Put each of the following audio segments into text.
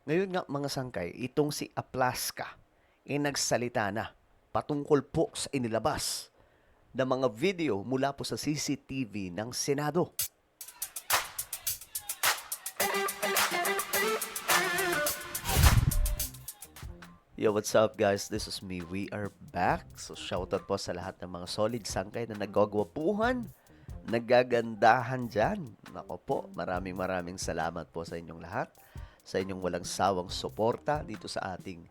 Ngayon nga mga sangkay, itong si Aplaska ay nagsalita na patungkol po sa inilabas na mga video mula po sa CCTV ng Senado. Yo, what's up guys? This is me. We are back. So shoutout po sa lahat ng mga solid sangkay na nagagwapuhan, nagagandahan dyan. Nako po, maraming salamat po sa inyong lahat. Sa inyong walang sawang suporta dito sa ating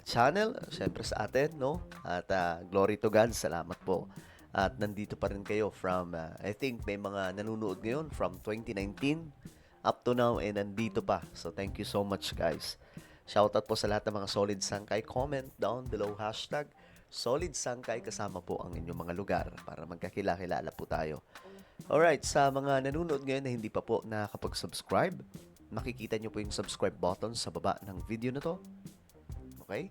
channel. Siyempre sa atin, no? At glory to God, salamat po. At nandito pa rin kayo from, I think may mga nanonood ngayon from 2019 up to now and nandito pa. So thank you so much guys. Shoutout po sa lahat ng mga Solid Sangkay. Comment down below hashtag Solid Sangkay kasama po ang inyong mga lugar para magkakilala po tayo. Alright, sa mga nanonood ngayon na hindi pa po nakakapag-subscribe, makikita nyo po yung subscribe button sa baba ng video na to. Okay?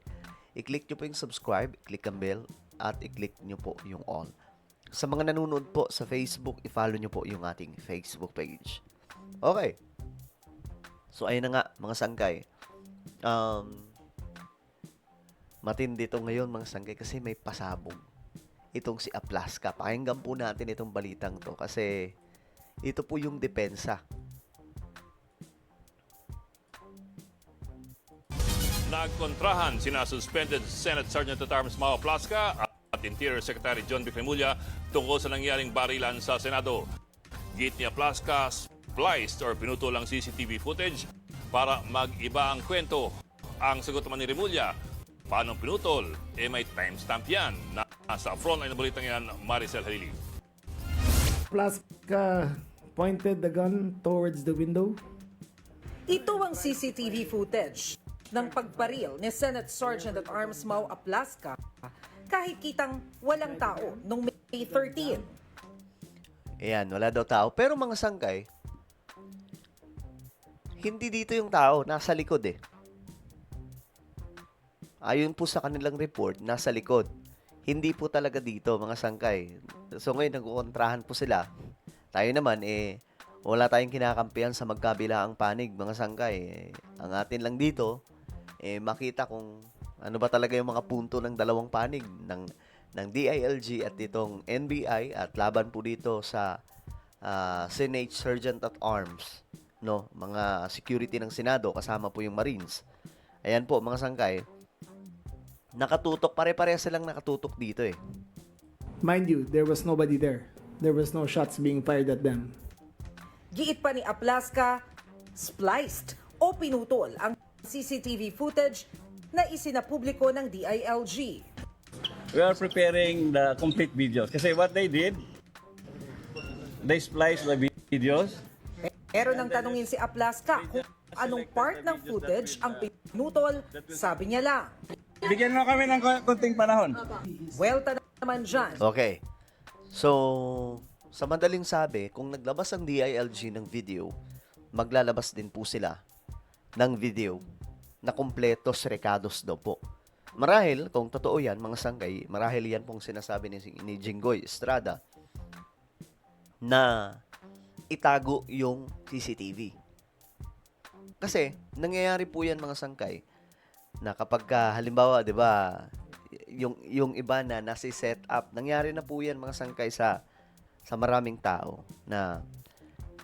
I-click nyo po yung subscribe, click ang bell, at i-click nyo po yung all. Sa mga nanonood po sa Facebook, i-follow nyo po yung ating Facebook page. Okay. So, ayun na nga, mga sangkay. Matindi to ngayon mga sangkay kasi may pasabog itong si Aplaska. Pakinggan po natin itong balitang to kasi ito po yung depensa. Nagkontrahan sina suspended Senate Sergeant at Arms Mao Plaska at Interior Secretary John Vic Remulla tungkol sa nangyaring barilan sa Senado. Git ni Plaska, spliced or pinutol ang CCTV footage para mag-iba ang kwento. Ang sagot naman ni Remulla, paano pinutol? May timestamp yan. Nasa frontline na balitang yan, Maricel Halili. Plaska pointed the gun towards the window. Ito ang CCTV footage ng pagbaril ni Senate Sergeant at Arms Mao Aplaska kahit kitang walang tao noong May 13. Ayan, wala daw tao. Pero mga sangkay, hindi dito yung tao, nasa likod eh. Ayon po sa kanilang report, nasa likod. Hindi po talaga dito, mga sangkay. So ngayon, nagkukontrahan po sila. Tayo naman, wala tayong kinakampihan sa magkabilaang panig, mga sangkay. Ang atin lang dito, makita kung ano ba talaga yung mga punto ng dalawang panig ng DILG at itong NBI at laban po dito sa Senate Sergeant at Arms, no, mga security ng Senado kasama po yung Marines. Ayan po mga sangkay. Nakatutok, pare-pareha silang nakatutok dito eh. Mind you, there was nobody there. There was no shots being fired at them. Giit pa ni Aplaska, spliced o pinutol ang CCTV footage na isinapubliko ng DILG. We are preparing the complete videos. Kasi what they did, they spliced the videos. Pero nang tanungin si Aplaska kung anong part ng footage ang pinutol, sabi niya lang, Bigyan mo kami ng konting panahon. welta naman dyan. Okay. So, sa madaling sabi, kung naglabas ang DILG ng video, maglalabas din po sila ng video na kompletos recados daw po. Marahil, kung totoo yan, mga sangkay, marahil yan pong sinasabi ni Jinggoy Estrada na itago yung CCTV. Kasi, nangyayari po yan mga sangkay na kapag halimbawa, 'di ba, yung iba na nasi set up, nangyari na po 'yan mga sangkay sa maraming tao na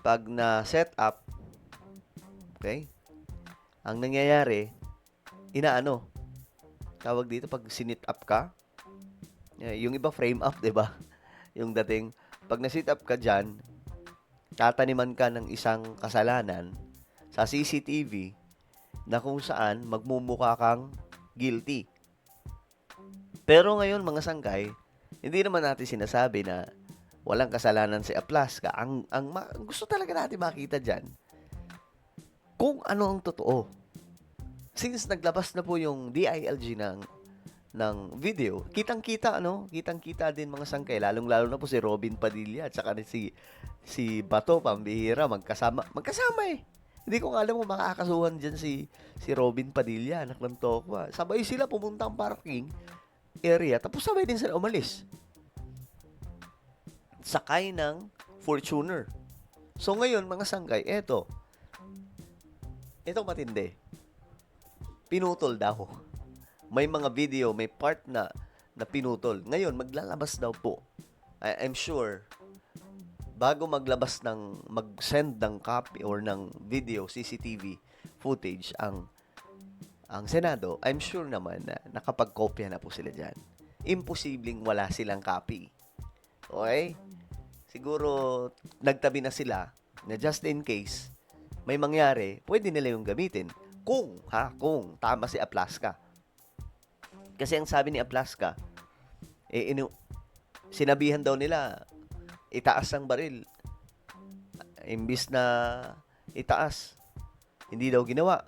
pag na set up, okay? Ang nangyayari, inaano, tawag dito pag sinit up ka, yung iba frame up, 'di ba? Yung dating pag na-sit up ka diyan, tataniman ka ng isang kasalanan sa CCTV na kung saan magmumukha kang guilty. Pero ngayon mga sangkay, hindi naman natin sinasabi na walang kasalanan si Aplaska. Ang gusto talaga natin makita dyan, kung ano ang totoo. Since naglabas na po yung DILG ng video, kitang-kita din mga sangkay, lalong-lalo na po si Robin Padilla at saka si Bato Pambihira magkasama eh. Hindi ko alam kung makakasuhan dyan si Robin Padilla, anak ng Tokwa. Sabay sila pumuntang parking area, tapos sabay din sila umalis. Sakay ng Fortuner. So ngayon, mga sangkay, eto matindi. pinutol daw. May mga video, may part na pinutol. Ngayon, maglalabas daw po. I'm sure, bago mag-send ng copy or ng video, CCTV footage ang Senado, I'm sure naman na nakapag-kopya na po sila dyan. Imposibleng wala silang copy. Okay? Siguro, nagtabi na sila na just in case may mangyari, pwede nila yung gamitin. Kung tama si Aplaska. Kasi ang sabi ni Aplaska, sinabihan daw nila, itaas ang baril. Imbis na itaas, hindi daw ginawa.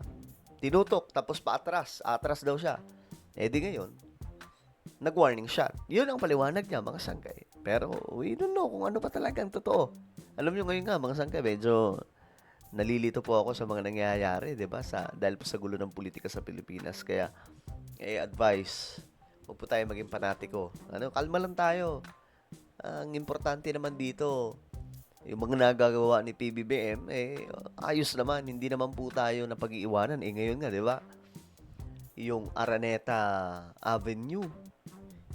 Tinutok, tapos paatras. Atras daw siya. Di ngayon, nag-warning shot. Yun ang paliwanag niya, mga sangkay. Pero, we don't know kung ano pa talagang totoo. Alam nyo ngayon nga, mga sangkay, medyo nalilito po ako sa mga nangyayari, di ba? Dahil po sa gulo ng politika sa Pilipinas. Kaya, advice, huwag po tayo maging panatiko. Kalma lang tayo. Ang importante naman dito, yung mga nagagawa ni PBBM, ayos naman. Hindi naman po tayo na pag-iiwanan. Ngayon nga, di ba? Yung Araneta Avenue,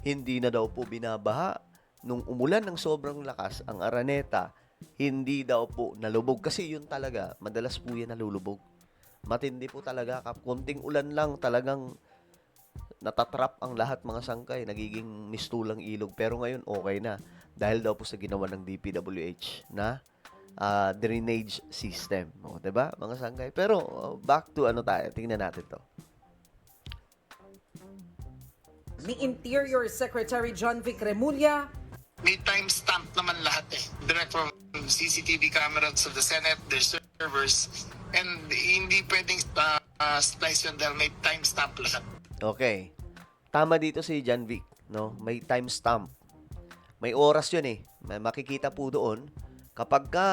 hindi na daw po binabaha. Nung umulan ng sobrang lakas, ang Araneta, hindi daw po nalubog. Kasi yun talaga, madalas po yan nalulubog. Matindi po talaga. Kunting ulan lang, talagang natatrap ang lahat mga sangkay. Nagiging mistulang ilog. Pero ngayon, okay na. Dahil daw po sa ginawa ng DPWH na drainage system. O, diba, mga sangkay? Pero, back to tayo. Tingnan natin to. Ni Interior Secretary John Vic Remulla, may timestamp naman lahat direct from CCTV cameras of the Senate, their servers, and hindi pwedeng splice yun dahil may timestamp lahat. Okay. Tama dito si John Vic, no? May timestamp. May oras yun May makikita po doon. Kapag ka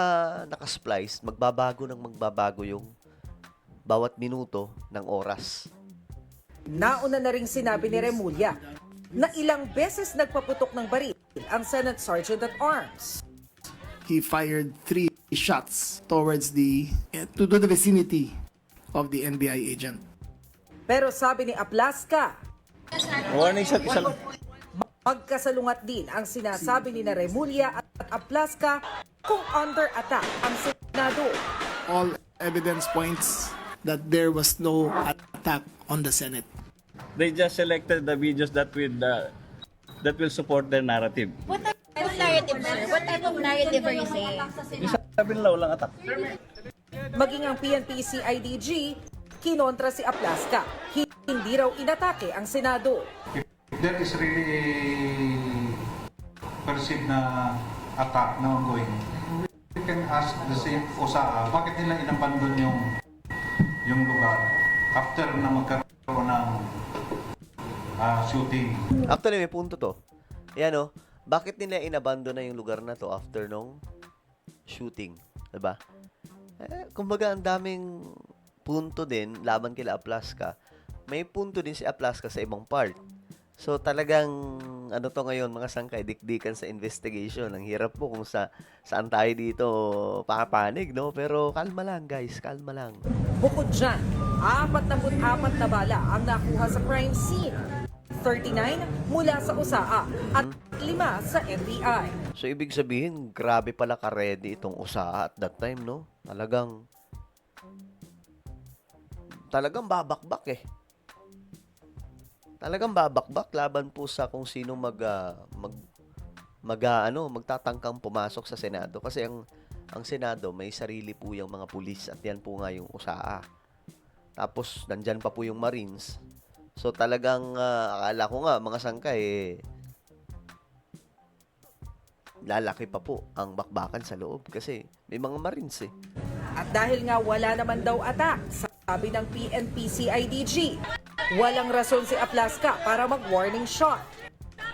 nakasplice, magbabago yung bawat minuto ng oras. nauna na ring sinabi ni Remulla na ilang beses nagpaputok ng baril ang Senate Sergeant at Arms. He fired 3 shots towards to the vicinity of the NBI agent. Pero sabi ni Aplaska, Warning shot, isa lang. magkasalungat din ang sinasabi ni Remulla at Aplaska kung under attack ang Senado. All evidence points that there was no attack on the Senate. They just selected the videos that will support their narrative. What type of narrative, sir? What type of narrative are you saying? Yung sabi nila, walang attack. Maging ang PNP-CIDG, kinontra si Aplaska. Hindi raw inatake ang Senado. There is really a perceived na attack na ongoing. We can ask the same OSAA, bakit nila inabandon yung lugar after na magkaroon ng shooting? Actually, may punto to. Yan bakit nila inabandon na yung lugar na to after nung shooting? Diba? Kumbaga, ang daming punto din laban kila Aplaska. May punto din si Aplaska sa ibang part. So, talagang, to ngayon, mga sangkay, dikdikan sa investigation. Ang hirap po kung saan tayo dito papanig, no? Pero, kalma lang, guys. Kalma lang. Bukod dyan, 44 na bala ang nakuha sa crime scene. 39 mula sa USAA at 5 sa NBI. So, ibig sabihin, grabe pala ka-ready itong USAA at that time, no? Talagang babakbak Talagang babakbak laban po sa kung sino magtatangkang pumasok sa Senado. Kasi ang Senado, may sarili po yung mga pulis at yan po nga yung USAA. Tapos, nandyan pa po yung Marines. So, talagang, akala ko nga, mga sangkay, lalaki pa po ang bakbakan sa loob kasi may mga Marines At dahil nga wala naman daw attack, sabi ng PNP-CIDG, walang rason si Aplaska para mag-warning shot.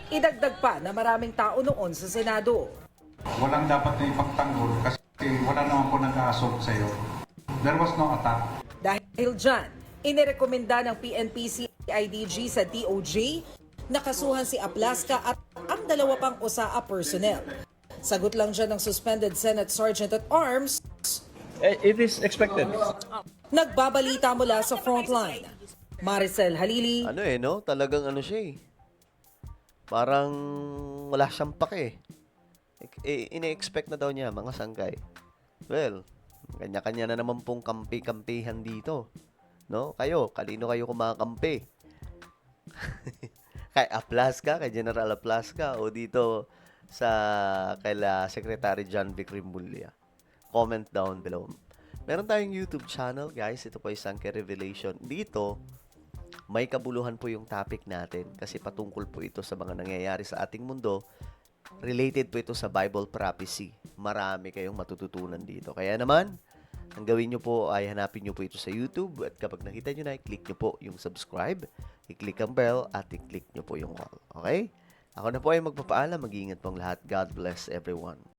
Idagdag pa na maraming tao noon sa Senado. Walang dapat na ipagtanggol kasi wala naman po nag-aassault sa'yo. There was no attack. Dahil dyan, inirekomenda ng PNP-CIDG sa DOJ na kasuhan si Aplaska at ang 2 pang USAA personnel. Sagot lang dyan ng suspended Senate Sergeant at Arms, It is expected. nagbabalita mula sa frontline. Maricel Halili, Ano no? Talagang ano siya eh. Parang wala siyang pake. Ine-expect na daw niya mga sangkay. Well, kanya-kanya na naman pong kampi-kampihan dito. No? Kanino kayo kumakampi? Kay Aplasca, kay General Aplasca, o dito sa kaila Secretary John Vic Rimulya? Comment down below. Meron tayong YouTube channel, guys. Ito po ay Sangkay Revelation. Dito, may kabuluhan po yung topic natin kasi patungkol po ito sa mga nangyayari sa ating mundo. Related po ito sa Bible prophecy. Marami kayong matututunan dito. Kaya naman, ang gawin nyo po ay hanapin nyo po ito sa YouTube at kapag nakita nyo na, i-click nyo po yung subscribe, i-click ang bell at i-click nyo po yung all. Okay? Ako na po ay magpapaalam. Mag-iingat pong lahat. God bless everyone.